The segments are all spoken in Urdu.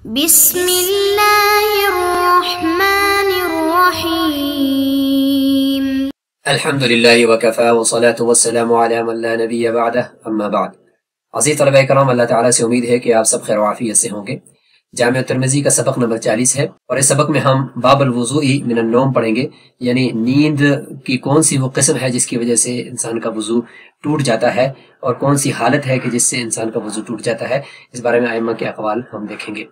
بسم اللہ الرحمن الرحیم الحمدللہ وکفا والصلاة والسلام علی من لا نبی بعدہ اما بعد۔ عزیز طلبہ کرام، اللہ تعالیٰ سے امید ہے کہ آپ سب خیر و عافیت سے ہوں گے۔ جامع ترمذی کا سبق نمبر 40 ہے اور اس سبق میں ہم باب الوضوء من النوم پڑھیں گے، یعنی نیند کی کون سی وہ قسم ہے جس کی وجہ سے انسان کا وضو ٹوٹ جاتا ہے اور کون سی حالت ہے کہ جس سے انسان کا وضو ٹوٹ جاتا ہے۔ اس بارے میں ائمہ کے اقوال ہم دیکھیں گے۔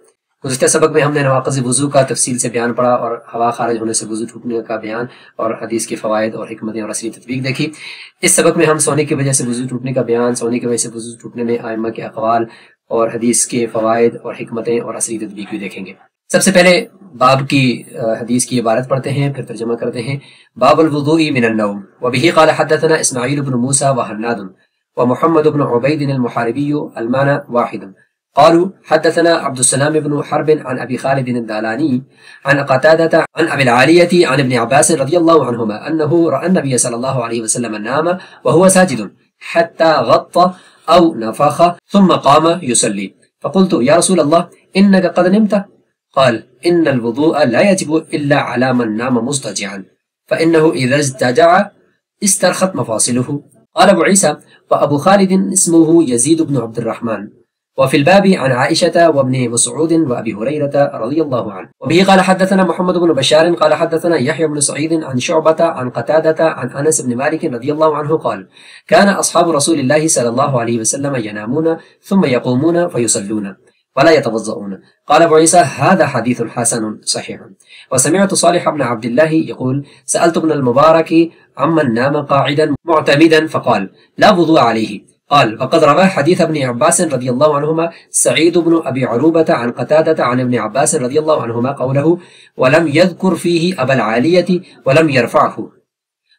گزشتہ سبق میں ہم نے نواقض وضو کا تفصیل سے بیان پڑھا اور ہوا خارج ہونے سے وضو ٹوٹنے کا بیان اور حدیث کے فوائد اور حکمتیں اور اصلی تطبیق دیکھی۔ اس سبق میں ہم سونے کی وجہ سے وضو ٹوٹنے کا بیان، سونے کی وجہ سے وضو ٹوٹنے میں ائمہ کے اقوال اور حدیث کے فوائد اور حکمتیں اور اصلی تطبیق بھی دیکھیں گے۔ سب سے پہلے باب کی حدیث کی عبارت پڑھتے ہیں، پھر ترجمہ کرتے ہیں۔ باب الوضوء من النوم وبه قال حدثنا اسماعیل بن موسى وحناد ومحمد بن عبید المحاربی المعنى واحد قالوا حدثنا عبد السلام بن حرب عن ابي خالد الدالاني عن قتادة عن ابي العالية عن ابن عباس رضي الله عنهما انه راى النبي صلى الله عليه وسلم نام وهو ساجد حتى غطى او نفخ ثم قام يصلي فقلت يا رسول الله انك قد نمت قال ان الوضوء لا يجب الا على من نام مضطجعا فانه اذا اضطجع استرخت مفاصله قال ابو عيسى وابو خالد اسمه يزيد بن عبد الرحمن وفي الباب عن عائشة وابن مسعود وأبي هريرة رضي الله عنه وبه قال حدثنا محمد بن بشار قال حدثنا يحيى بن سعيد عن شعبة عن قتادة عن أنس بن مالك رضي الله عنه قال كان أصحاب رسول الله صلى الله عليه وسلم ينامون ثم يقومون فيصلون ولا يتوضؤون قال ابو عيسى هذا حديث حسن صحيح وسمعت صالح بن عبد الله يقول سألت ابن المبارك عمن نام قاعدا معتمدا فقال لا وضوء عليه قال وقد روى حديث ابن عباس رضي الله عنهما سعيد بن أبي عروبة عن قتادة عن ابن عباس رضي الله عنهما قوله ولم يذكر فيه أبا العالية ولم يرفعه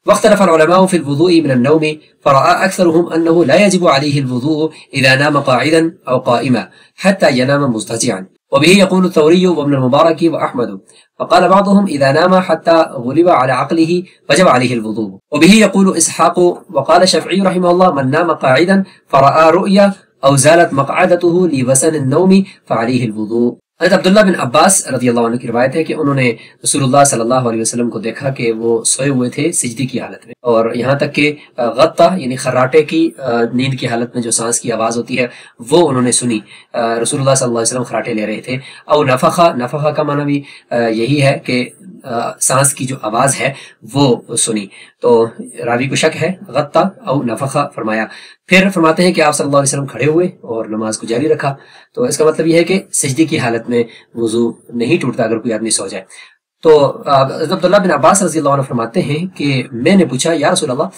واختلف العلماء في الوضوء من النوم فرأى أكثرهم أنه لا يجب عليه الوضوء إذا نام قاعدا أو قائما حتى ينام مضطجعا وبه يقول الثوري وابن المبارك وأحمد وقال بعضهم إذا نام حتى غلب على عقله وجب عليه الوضوء وبه يقول إسحاق وقال الشافعي رحمه الله من نام قاعدا فرأى رؤيا أو زالت مقعدته لوسن النوم فعليه الوضوء۔ حضرت عبداللہ بن عباس رضی اللہ عنہ کی روایت ہے کہ انہوں نے رسول اللہ صلی اللہ علیہ وسلم کو دیکھا کہ وہ سوئے ہوئے تھے سجدی کی حالت میں، اور یہاں تک کہ غطا یعنی خراٹے کی نیند کی حالت میں جو سانس کی آواز ہوتی ہے وہ انہوں نے سنی۔ رسول اللہ صلی اللہ علیہ وسلم خراٹے لے رہے تھے۔ او نفخہ کا معنی بھی یہی ہے کہ سانس کی جو آواز ہے وہ سنی، تو راوی کو شک ہے، غطا او نفخہ فرمایا۔ پھر فرماتے ہیں کہ آپ صلی اللہ علیہ وسلم کھڑے ہوئے اور نماز کو جاری رکھا، تو اس کا مطلب یہ ہے کہ سجدی کی حالت میں وضو نہیں ٹوٹتا اگر کوئی آدمی سو جائے۔ تو عبداللہ بن عباس رضی اللہ عنہ فرماتے ہیں کہ میں نے پوچھا یا رسول اللہ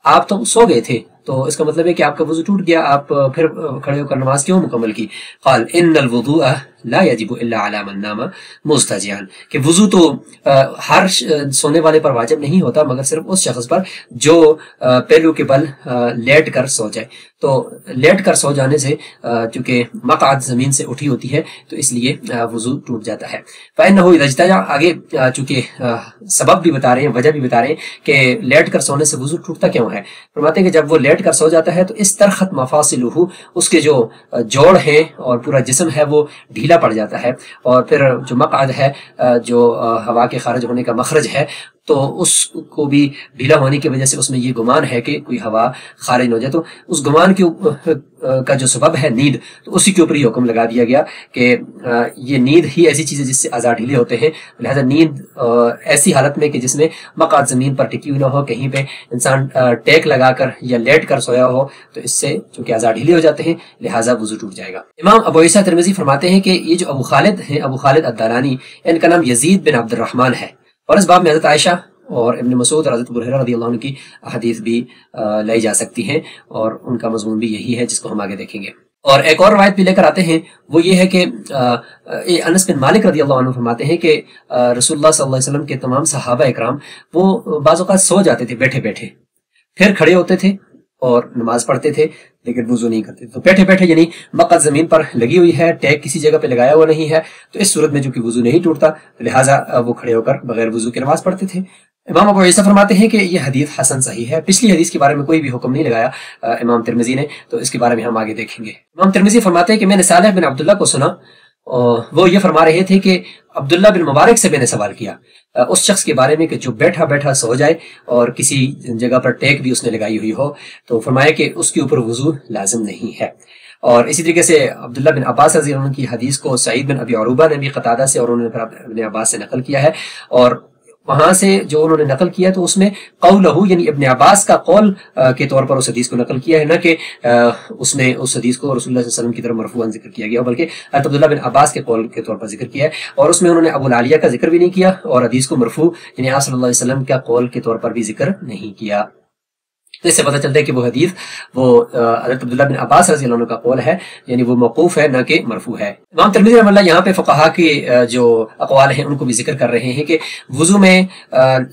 آپ تو سو گئے تھے، تو اس کا مطلب ہے کہ آپ کا وضو ٹوٹ گیا، آپ پھر کھڑے ہو کر نماز کیوں مکمل کی؟ قال ان الوضوء لا يجب الا على من نام مضطجعا، کہ وضو تو ہر سونے والے پر واجب نہیں ہوتا مگر صرف اس شخص پر جو پہلو کے بل لیٹ کر سو جائے۔ تو لیٹ کر سو جانے سے چونکہ مقعد زمین سے اٹھی ہوتی ہے تو اس لیے وضو ٹوٹ جاتا ہے۔ فإنه اذا اجتجع، آگے چونکہ سبب بھی بتا رہے ہیں، وجہ بھی بتا رہے ہیں کہ لیٹ کر سونے سے وضو ٹوٹتا کیوں ہے۔ فرماتے ہیں کہ جب وہ لیٹ کر سو جاتا ہے تو استرخت مفاصلہ، اس کے جو جوڑ ہیں اور پورا جسم ہے وہ ڈھیلا پڑ جاتا ہے، اور پھر جو مقعد ہے، جو ہوا کے خارج ہونے کا مخرج ہے، تو اس کو بھی ڈھیلا ہونے کی وجہ سے اس میں یہ گمان ہے کہ کوئی ہوا خارج نہ ہو جائے، تو اس گمان کا جو سبب ہے نیند، تو اسی کے اوپر یہ حکم لگا دیا گیا کہ یہ نیند ہی ایسی چیز ہے جس سے اعضاء ڈھیلے ہوتے ہیں، لہذا نیند ایسی حالت میں کہ جس میں مقعد زمین پر ٹکی ہوئی نہ ہو، کہیں پہ انسان ٹیک لگا کر یا لیٹ کر سویا ہو، تو اس سے چونکہ اعضاء ڈھیلے ہو جاتے ہیں لہٰذا وضو ٹوٹ جائے گا۔ امام ابو عیسیٰ ترمذی فرماتے ہیں کہ یہ جو ابو خالد ہیں، ابو خالد الدالانی، ان کا نام یزید بن عبد الرحمن ہے، اور اس باب میں حضرت عائشہ اور ابن مسعود اور حضرت ابو ہریرہ رضی اللہ عنہ کی حدیث بھی لائی جا سکتی ہیں، اور ان کا مضمون بھی یہی ہے جس کو ہم آگے دیکھیں گے۔ اور ایک اور روایت بھی لے کر آتے ہیں، وہ یہ ہے کہ انس بن مالک رضی اللہ عنہ فرماتے ہیں کہ رسول اللہ صلی اللہ علیہ وسلم کے تمام صحابہ اکرام وہ بعض اوقات سو جاتے تھے بیٹھے بیٹھے، پھر کھڑے ہوتے تھے اور نماز پڑھتے تھے لیکن وضو نہیں کرتے، تو بیٹھے بیٹھے یعنی مقعد زمین پر لگی ہوئی ہے، ٹیک کسی جگہ پہ لگایا ہوا نہیں ہے، تو اس صورت میں جو کہ وضو نہیں ٹوٹتا لہٰذا وہ کھڑے ہو کر بغیر وضو کے نماز پڑھتے تھے۔ امام ابو عیسیٰ فرماتے ہیں کہ یہ حدیث حسن صحیح ہے۔ پچھلی حدیث کے بارے میں کوئی بھی حکم نہیں لگایا امام ترمذی نے، تو اس کے بارے میں ہم آگے دیکھیں گے۔ امام ترمذی فرماتے ہیں کہ میں نے صالح بن عبداللہ کو سنا وہ یہ فرما رہے تھے کہ عبداللہ بن مبارک سے میں نے سوال کیا اس شخص کے بارے میں کہ جو بیٹھا بیٹھا سو جائے اور کسی جگہ پر ٹیک بھی اس نے لگائی ہوئی ہو، تو فرمایا کہ اس کے اوپر وضو لازم نہیں ہے۔ اور اسی طریقے سے عبداللہ بن عباس رضی اللہ عنہ کی حدیث کو سعید بن ابی عروبہ نے بھی قتادہ سے اور انہوں نے ابن عباس سے نقل کیا ہے، اور وہاں سے جو انہوں نے نقل کیا تو اس میں قولہ یعنی ابن عباس کا قول کے طور پر اس حدیث کو نقل کیا ہے، نہ کہ اس میں اس حدیث کو رسول اللہ صلی اللہ علیہ وسلم کی طرف مرفوعاً ذکر کیا گیا، بلکہ عبداللہ بن عباس کے قول کے طور پر ذکر کیا ہے، اور اس میں انہوں نے ابو العالیہ کا ذکر بھی نہیں کیا اور حدیث کو مرفوع یعنی آپ صلی اللہ علیہ وسلم کا قول کے طور پر بھی ذکر نہیں کیا۔ تو اس سے پتہ چلتا ہے کہ وہ حدیث وہ حضرت عبداللہ بن عباس رضی اللہ عنہ کا قول ہے، یعنی وہ موقوف ہے نہ کہ مرفوع ہے۔ امام ترمذی رحمہ اللہ یہاں پہ فقہا کے جو اقوال ہیں ان کو بھی ذکر کر رہے ہیں کہ وضو میں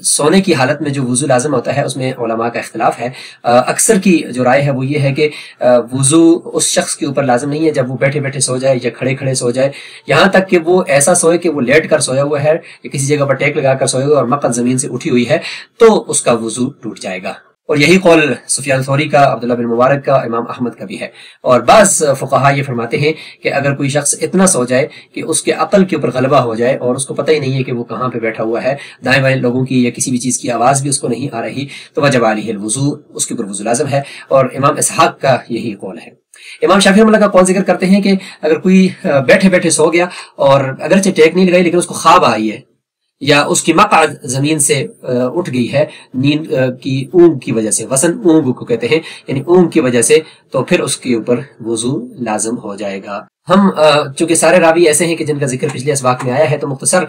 سونے کی حالت میں جو وضو لازم ہوتا ہے اس میں علماء کا اختلاف ہے۔ اکثر کی جو رائے ہے وہ یہ ہے کہ وضو اس شخص کے اوپر لازم نہیں ہے جب وہ بیٹھے بیٹھے سو جائے یا کھڑے کھڑے سو جائے، یہاں تک کہ وہ ایسا سوئے کہ وہ لیٹ کر سویا ہوا ہے یا کسی جگہ پر ٹیک لگا کر سویا ہوا ہے اور مقعد زمین سے اٹھی ہوئی ہے تو اس کا وضو ٹوٹ جائے گا۔ اور یہی قول سفیان ثوری کا، عبداللہ بن مبارک کا، امام احمد کا بھی ہے۔ اور بعض فقہا یہ فرماتے ہیں کہ اگر کوئی شخص اتنا سو جائے کہ اس کے عقل کے اوپر غلبہ ہو جائے اور اس کو پتہ ہی نہیں ہے کہ وہ کہاں پہ بیٹھا ہوا ہے، دائیں بائیں لوگوں کی یا کسی بھی چیز کی آواز بھی اس کو نہیں آ رہی، تو وجب علیہ الوضو، اس کے اوپر وضو لازم ہے، اور امام اسحاق کا یہی قول ہے۔ امام شافعی رحمہ اللہ کا قول ذکر کرتے ہیں کہ اگر کوئی بیٹھے بیٹھے سو گیا اور اگرچہ ٹیک نہیں لگائی لیکن اس کو خواب آئی ہے یا اس کی مقعد زمین سے اٹھ گئی ہے نیند کی اونگ کی وجہ سے، وسن اونگ کو کہتے ہیں یعنی اونگ کی وجہ سے، تو پھر اس کے اوپر وضو لازم ہو جائے گا۔ ہم چونکہ سارے راوی ایسے ہیں کہ جن کا ذکر پچھلے اسباق میں آیا ہے تو مختصر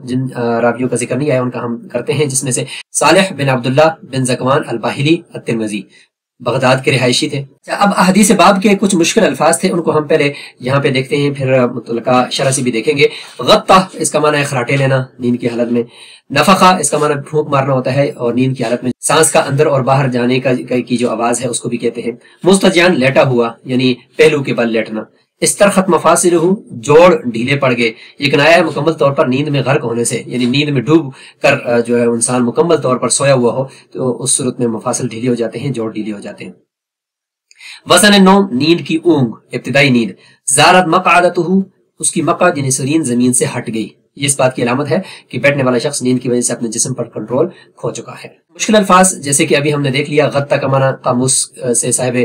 جن راویوں کا ذکر نہیں آیا ان کا ہم کرتے ہیں، جس میں سے صالح بن عبداللہ بن زکوان الباہلی الترمذی بغداد کے رہائشی تھے۔ اب احادیث باب کے کچھ مشکل الفاظ تھے، ان کو ہم پہلے یہاں پہ دیکھتے ہیں، پھر متعلقہ شرح سے بھی دیکھیں گے۔ غطہ اس کا معنی ہے خراٹے لینا نیند کی حالت میں، نفخہ اس کا معنی پھونک مارنا ہوتا ہے اور نیند کی حالت میں سانس کا اندر اور باہر جانے کی جو آواز ہے اس کو بھی کہتے ہیں۔ مستجیان لیٹا ہوا یعنی پہلو کے بل لیٹنا۔ استرخت مفاصلہ جوڑ ڈھیلے پڑ گئے، یہ کنایا ہے مکمل طور پر نیند میں غرق ہونے سے، یعنی نیند میں ڈوب کر جو ہے انسان مکمل طور پر سویا ہوا ہو تو اس صورت میں مفاصل ڈھیلے ہو جاتے ہیں، جوڑ ڈھیلے ہو جاتے ہیں۔ وسن نوم نیند کی اونگ، ابتدائی نیند۔ زارت مقعدتہ اس کی مقعد یعنی سرین زمین سے ہٹ گئی، یہ اس بات کی علامت ہے کہ بیٹھنے والا شخص نیند کی وجہ سے اپنے جسم پر کنٹرول کھو چکا ہے۔ مشکل الفاظ جیسے کہ ابھی ہم نے دیکھ لیا، غطہ کا معنی قاموس سے صاحب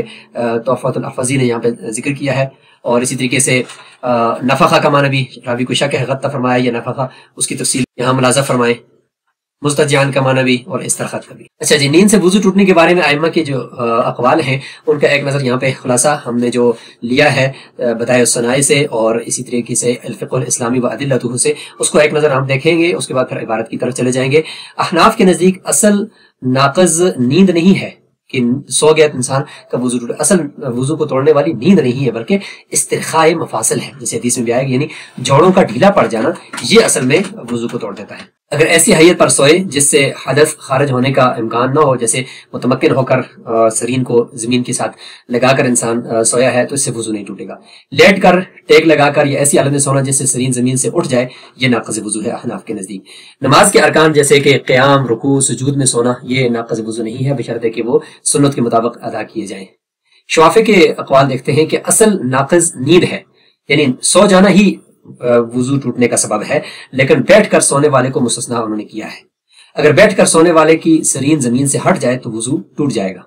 تحفۃ الاحفظی نے یہاں پہ ذکر کیا ہے، اور اسی طریقے سے نفخہ کا معنی بھی راوی کو شک ہے غطہ فرمایا یا نفخہ، اس کی تفصیل یہاں ملاحظہ فرمائیں۔ مستجیان کا معنی بھی اور استرخت کا بھی۔ اچھا جی، نیند سے وضو ٹوٹنے کے بارے میں ائمہ کے جو اقوال ہیں ان کا ایک نظر یہاں پہ خلاصہ ہم نے جو لیا ہے بدائع الصنائع سے اور اسی طریقے سے الفقہ الاسلامی و ادلتہ سے، اس کو ایک نظر ہم دیکھیں گے، اس کے بعد پھر عبارت کی طرف چلے جائیں گے۔ احناف کے نزدیک اصل ناقض نیند نہیں ہے کہ سو گیا انسان کا وضو ٹوٹا، اصل وضو کو توڑنے والی نیند نہیں ہے بلکہ استرخاء مفاصل ہے، جیسے حدیث میں بھی آئے گا، یعنی جوڑوں کا ڈھیلا پڑ جانا یہ اصل میں وضو کو توڑ دیتا ہے۔ اگر ایسی حیت پر سوئے جس سے حدث خارج ہونے کا امکان نہ ہو، جیسے متمکن ہو کر سرین کو زمین کے ساتھ لگا کر انسان سویا ہے، تو اس سے وضو نہیں ٹوٹے گا۔ لیٹ کر، ٹیک لگا کر یا ایسی حالت میں سونا جس سے سرین زمین سے اٹھ جائے، یہ ناقض وضو ہے احناف کے نزدیک۔ نماز کے ارکان جیسے کہ قیام، رکوع، سجود میں سونا یہ ناقض وضو نہیں ہے بشرطے کہ وہ سنت کے مطابق ادا کیے جائیں۔ شوافی کے اقوال دیکھتے ہیں کہ اصل ناقض نیند ہے، یعنی سو جانا ہی وضو ٹوٹنے کا سبب ہے، لیکن بیٹھ کر سونے والے کو مستثنا انہوں نے کیا ہے۔ اگر بیٹھ کر سونے والے کی سرین زمین سے ہٹ جائے تو وضو ٹوٹ جائے گا،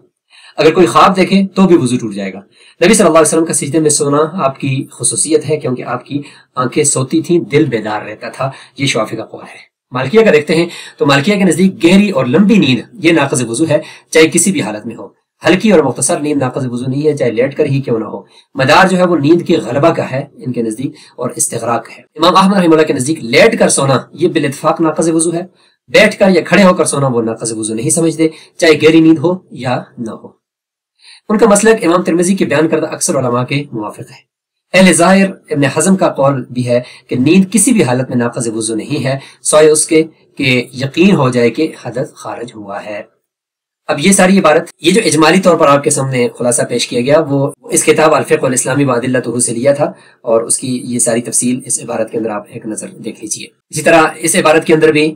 اگر کوئی خواب دیکھے تو بھی وضو ٹوٹ جائے گا۔ نبی صلی اللہ علیہ وسلم کا سجدے میں سونا آپ کی خصوصیت ہے کیونکہ آپ کی آنکھیں سوتی تھیں، دل بیدار رہتا تھا، یہ شوافی کا قول ہے۔ مالکیہ کا دیکھتے ہیں تو مالکیہ کے نزدیک گہری اور لمبی نیند یہ ناقض وضو ہے، چاہے کسی بھی حالت میں ہو۔ ہلکی اور مختصر نیند ناقض وضو نہیں ہے، چاہے لیٹ کر ہی کیوں نہ ہو۔ مدار جو ہے وہ نیند کے غلبہ کا ہے ان کے نزدیک اور استغراق ہے۔ امام احمد رحمہ اللہ کے نزدیک لیٹ کر سونا یہ بالاتفاق ناقض وضو ہے، بیٹھ کر یا کھڑے ہو کر سونا وہ ناقض وضو نہیں سمجھتے، چاہے گہری نیند ہو یا نہ ہو۔ ان کا مسلک امام ترمذی کے بیان کردہ اکثر علماء کے موافق ہے۔ اہل ظاہر ابن حزم کا قول بھی ہے کہ نیند کسی بھی حالت میں ناقض وضو نہیں ہے سوائے اس کے کہ یقین ہو جائے کہ حدث خارج ہوا ہے۔ اب یہ ساری عبارت، یہ جو اجمالی طور پر آپ کے سامنے خلاصہ پیش کیا گیا وہ اس کتاب الفقہ الاسلامی و ادلتہ سے لیا تھا، اور اس کی یہ ساری تفصیل اس عبارت کے اندر آپ ایک نظر دیکھ لیجئے۔ اسی طرح اس عبارت کے اندر بھی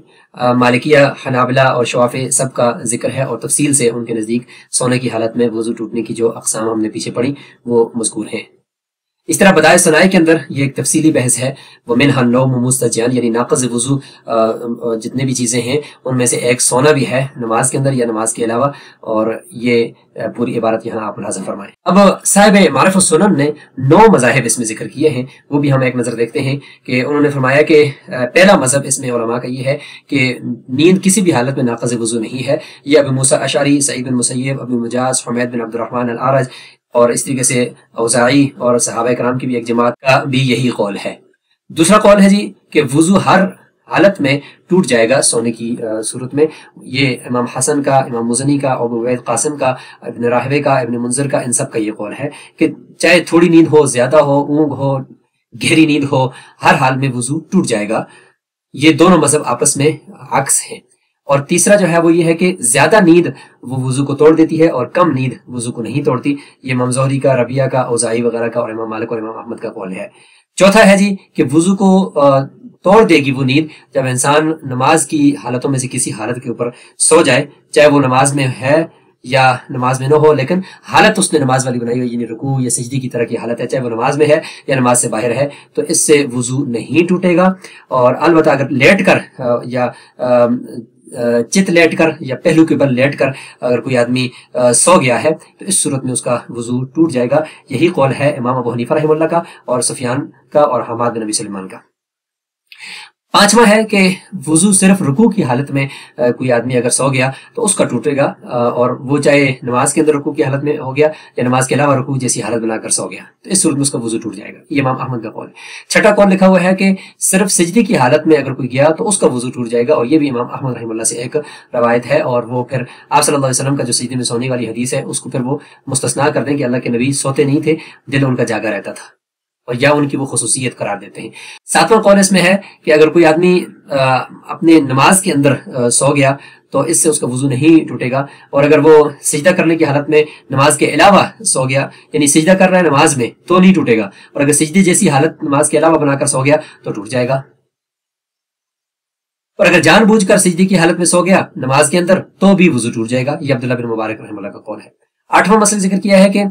مالکیہ، حنابلہ اور شوافی سب کا ذکر ہے، اور تفصیل سے ان کے نزدیک سونے کی حالت میں وضو ٹوٹنے کی جو اقسام ہم نے پیچھے پڑھی وہ مذکور ہیں۔ اس طرح بدائے ثنائے کے اندر یہ ایک تفصیلی بحث ہے، وہ منہا النوم مستجیان، یعنی ناقض وضو جتنے بھی چیزیں ہیں ان میں سے ایک سونا بھی ہے نماز کے اندر یا نماز کے علاوہ، اور یہ پوری عبارت یہاں آپ ملاحظہ فرمائیں۔ اب صاحب معرف السنن نے 9 مذاہب اس میں ذکر کیے ہیں، وہ بھی ہم ایک نظر دیکھتے ہیں کہ انہوں نے فرمایا کہ پہلا مذہب اس میں علماء کا یہ ہے کہ نیند کسی بھی حالت میں ناقض وضو نہیں ہے۔ یہ ابو موسیٰ اشعری، سعید بن مسیب، ابو مجاز، حمید بن عبد الرحمن العرج اور اس طریقے سے اوزاعی اور صحابہ کرام کی بھی ایک جماعت کا بھی یہی قول ہے۔ دوسرا قول ہے جی کہ وضو ہر حالت میں ٹوٹ جائے گا سونے کی صورت میں، یہ امام حسن کا، امام مزنی کا، ابو عبید قاسم کا، ابن راہوے کا، ابن منذر کا، ان سب کا یہ قول ہے کہ چاہے تھوڑی نیند ہو، زیادہ ہو، اونگ ہو، گہری نیند ہو، ہر حال میں وضو ٹوٹ جائے گا۔ یہ دونوں مذہب آپس میں عکس ہیں۔ اور تیسرا جو ہے وہ یہ ہے کہ زیادہ نیند وہ وضو کو توڑ دیتی ہے اور کم نیند وضو کو نہیں توڑتی، یہ امام زہری کا، ربیہ کا، اوزاعی وغیرہ کا اور امام مالک اور امام احمد کا قول ہے۔ چوتھا ہے جی کہ وضو کو توڑ دے گی وہ نیند جب انسان نماز کی حالتوں میں سے کسی حالت کے اوپر سو جائے، چاہے وہ نماز میں ہے یا نماز میں نہ ہو، لیکن حالت اس نے نماز والی بنائی ہوئی، یعنی رکوع یا سجدی کی طرح کی حالت ہے، چاہے وہ نماز میں ہے یا نماز سے باہر ہے، تو اس سے وضو نہیں ٹوٹے گا۔ اور البتہ اگر لیٹ کر یا چت لیٹ کر یا پہلو کے بل لیٹ کر اگر کوئی آدمی سو گیا ہے تو اس صورت میں اس کا وضو ٹوٹ جائے گا۔ یہی قول ہے امام ابو حنیفہ رحمہ اللہ کا اور سفیان کا اور حماد بن ابی سلیمان کا۔ پانچواں ہے کہ وضو صرف رکوع کی حالت میں کوئی آدمی اگر سو گیا تو اس کا ٹوٹے گا، اور وہ چاہے نماز کے اندر رکوع کی حالت میں ہو گیا یا نماز کے علاوہ رکوع جیسی حالت بنا کر سو گیا تو اس صورت میں اس کا وضو ٹوٹ جائے گا۔ یہ امام احمد کا قول ہے۔ چھٹا قول لکھا ہوا ہے کہ صرف سجدے کی حالت میں اگر کوئی گیا تو اس کا وضو ٹوٹ جائے گا، اور یہ بھی امام احمد رحمہ اللہ سے ایک روایت ہے، اور وہ پھر آپ صلی اللہ علیہ وسلم کا جو سجدے میں سونے والی حدیث ہے اس کو پھر وہ مستثنا کر دیں کہ اللہ کے نبی سوتے نہیں تھے، دل ان کا جاگا رہتا تھا، اور یا ان کی وہ خصوصیت قرار دیتے ہیں۔ ساتواں قول اس میں ہے کہ اگر کوئی آدمی اپنے نماز کے اندر سو گیا تو اس سے اس کا وضو نہیں ٹوٹے گا، اور اگر وہ سجدہ کرنے کی حالت میں نماز کے علاوہ سو گیا، یعنی سجدہ کر رہا ہے نماز میں تو نہیں ٹوٹے گا، اور اگر سجدے جیسی حالت نماز کے علاوہ بنا کر سو گیا تو ٹوٹ جائے گا۔ اور اگر جان بوجھ کر سجدے کی حالت میں سو گیا نماز کے اندر تو بھی وضو ٹوٹ جائے گا۔ یہ عبداللہ بن مبارک رحمہ اللہ کا قول ہے۔ آٹھواں مسئلہ ذکر کیا ہے کہ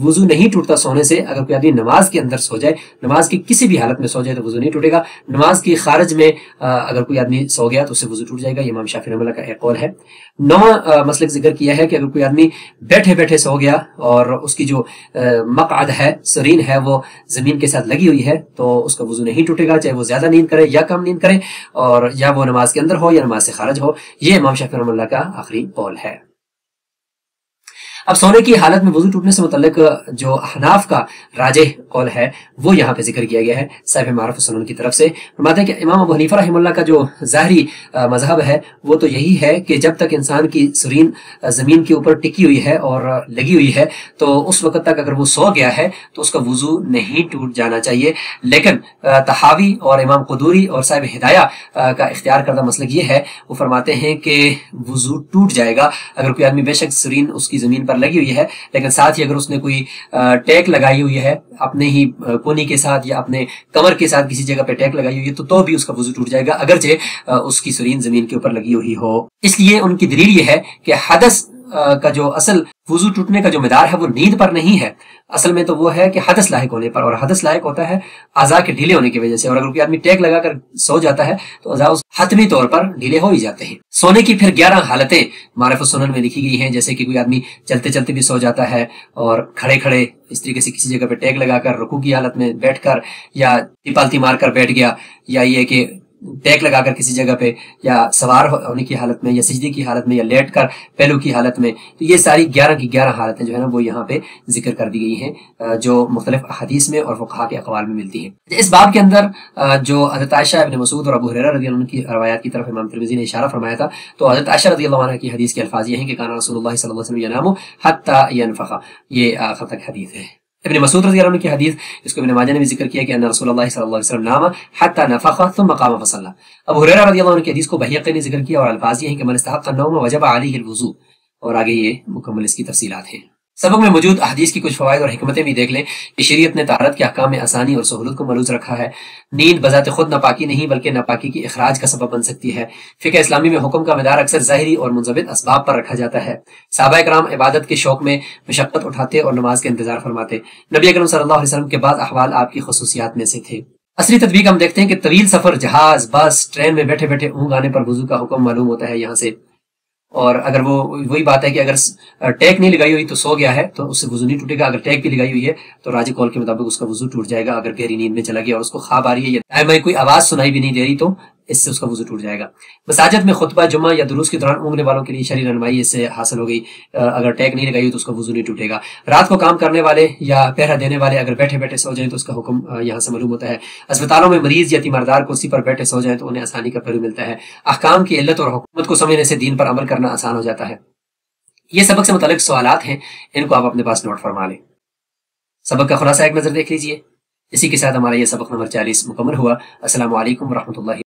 وضو نہیں ٹوٹتا سونے سے، اگر کوئی آدمی نماز کے اندر سو جائے، نماز کی کسی بھی حالت میں سو جائے تو وضو نہیں ٹوٹے گا۔ نماز کی خارج میں اگر کوئی آدمی سو گیا تو اس سے وضو ٹوٹ جائے گا، یہ امام شافعی رحمہ اللہ کا ایک قول ہے۔ نواں مسئلہ ذکر کیا ہے کہ اگر کوئی آدمی بیٹھے بیٹھے سو گیا اور اس کی جو مقعد ہے، سرین ہے، وہ زمین کے ساتھ لگی ہوئی ہے تو اس کا وضو نہیں ٹوٹے گا، چاہے وہ زیادہ نیند کرے یا کم نیند کرے، اور یا وہ نماز کے اندر ہو یا نماز سے خارج ہو۔ یہ امام شافعی رحمہ اللہ کا آخری قول ہے۔ اب سونے کی حالت میں وضو ٹوٹنے سے متعلق جو احناف کا راجح قول ہے وہ یہاں پہ ذکر کیا گیا ہے صاحب معرف السنن کی طرف سے۔ فرماتے ہیں کہ امام ابو حنیفہ رحمہ اللہ کا جو ظاہری مذہب ہے وہ تو یہی ہے کہ جب تک انسان کی سرین زمین کے اوپر ٹکی ہوئی ہے اور لگی ہوئی ہے تو اس وقت تک اگر وہ سو گیا ہے تو اس کا وضو نہیں ٹوٹ جانا چاہیے، لیکن طحاوی اور امام قدوری اور صاحب ہدایہ کا اختیار کردہ مسلک یہ ہے، وہ فرماتے ہیں کہ وضو ٹوٹ جائے گا اگر کوئی آدمی بے شک سرین اس کی زمین پر لگی ہوئی ہے، لیکن ساتھ ہی اگر اس نے کوئی ٹیک لگائی ہوئی ہے اپنے ہی کونی کے ساتھ یا اپنے کمر کے ساتھ کسی جگہ پہ ٹیک لگائی ہوئی ہے تو بھی اس کا وضو ٹوٹ جائے گا اگرچہ اس کی سرین زمین کے اوپر لگی ہوئی ہو۔ اس لیے ان کی دلیل یہ ہے کہ حدث کا جو اصل وضو ٹوٹنے کا جو مدار ہے وہ نیند پر نہیں ہے، اصل میں تو وہ ہے کہ حدث لاحق ہونے پر، اور حدث لاحق ہوتا ہے اعضاء کے ڈھیلے ہونے کی وجہ سے، اور اگر کوئی آدمی ٹیک لگا کر سو جاتا ہے تو اعضاء حتمی طور پر ڈھیلے ہو ہی جاتے ہیں۔ سونے کی پھر 11 حالتیں معرف السنن میں لکھی گئی ہیں، جیسے کہ کوئی آدمی چلتے چلتے بھی سو جاتا ہے، اور کھڑے کھڑے اس طریقے سے کسی جگہ پہ ٹیک لگا کر رکوع کی حالت میں بیٹھ کر، یا پالتی مار کر بیٹھ گیا، یا یہ کہ ٹیک لگا کر کسی جگہ پہ، یا سوار ہونے کی حالت میں، یا سجدے کی حالت میں، یا لیٹ کر پہلو کی حالت میں، تو یہ ساری 11 کی 11 حالتیں جو ہے نا وہ یہاں پہ ذکر کر دی گئی ہیں جو مختلف احادیث میں اور فقہاء کے اقوال میں ملتی ہیں۔ اس باب کے اندر جو حضرت عائشہ ابن مسعود اور ابو ہریرہ رضی اللہ عنہ کی روایات کی طرف امام ترمذی نے اشارہ فرمایا تھا، تو حضرت عائشہ رضی اللہ عنہ کی حدیث کے الفاظ یہ ہیں کہ کان رسول اللہ صلی اللہ علیہ وسلم ینام حتی ینفخ، یہ آخر تک حدیث ہے۔ ابن مسعود رضی اللہ عنہ کی حدیث، اس کو ابن ماجہ نے بھی ذکر کیا کہ ان رسول اللہ صلی اللہ علیہ وسلم نام حتی نفخ ثم قام فصلی۔ ابو ہریرہ رضی اللہ عنہ کی حدیث کو بہقی نے ذکر کیا اور الفاظ یہ ہیں کہ من استحق النوم وجب علیہ الوضوء، اور آگے یہ مکمل اس کی تفصیلات ہیں۔ سبق میں موجود احادیث کی کچھ فوائد اور حکمتیں بھی دیکھ لیں کہ شریعت نے طہارت کے احکام میں آسانی اور سہولت کو ملوث رکھا ہے۔ نیند بذات خود ناپاکی نہیں بلکہ ناپاکی کی اخراج کا سبب بن سکتی ہے۔ فقہ اسلامی میں حکم کا مدار اکثر ظاہری اور منضبط اسباب پر رکھا جاتا ہے۔ صحابہ کرام عبادت کے شوق میں مشقت اٹھاتے اور نماز کا انتظار فرماتے۔ نبی اکرم صلی اللہ علیہ وسلم کے بعض احوال آپ کی خصوصیات میں سے تھے۔ عصری تطبیق ہم دیکھتے ہیں کہ طویل سفر، جہاز، بس، ٹرین میں بیٹھے بیٹھے اونگ آنے پر وضو کا حکم معلوم ہوتا ہے یہاں سے۔ اور اگر وہی بات ہے کہ اگر ٹیک نہیں لگائی ہوئی تو سو گیا ہے تو اس سے وضو نہیں ٹوٹے گا، اگر ٹیک بھی لگائی ہوئی ہے تو راجح قول کے مطابق اس کا وضو ٹوٹ جائے گا۔ اگر گہری نیند میں چلا گیا اور اس کو خواب آ رہی ہے یا دائیں کوئی آواز سنائی بھی نہیں دے رہی تو اس سے اس کا وضو ٹوٹ جائے گا۔ مساجد میں خطبہ جمعہ یا دروس کے دوران اونگنے والوں کے لیے شرعی رہنمائی اس سے حاصل ہو گئی۔ اگر ٹیک نہیں لگائی ہوئی تو اس کا وضو نہیں ٹوٹے گا۔ رات کو کام کرنے والے یا پہرا دینے والے اگر بیٹھے بیٹھے سو جائیں تو اس کا حکم یہاں سے معلوم ہوتا ہے۔ اسپتالوں میں مریض یا تیماردار کرسی پر بیٹھے سو جائیں تو انہیں آسانی کا پہلو ملتا ہے۔ احکام کی علت اور حکومت کو سمجھنے سے دین پر عمل کرنا آسان ہو جاتا ہے۔ یہ سبق سے متعلق سوالات ہیں، ان کو آپ اپنے پاس نوٹ فرما لیں۔ سبق کا خلاصہ ایک نظر دیکھ لیجئے۔ اسی کے ساتھ ہمارا یہ سبق نمبر 40 مکمل ہوا۔ السلام علیکم ورحمۃ اللہ۔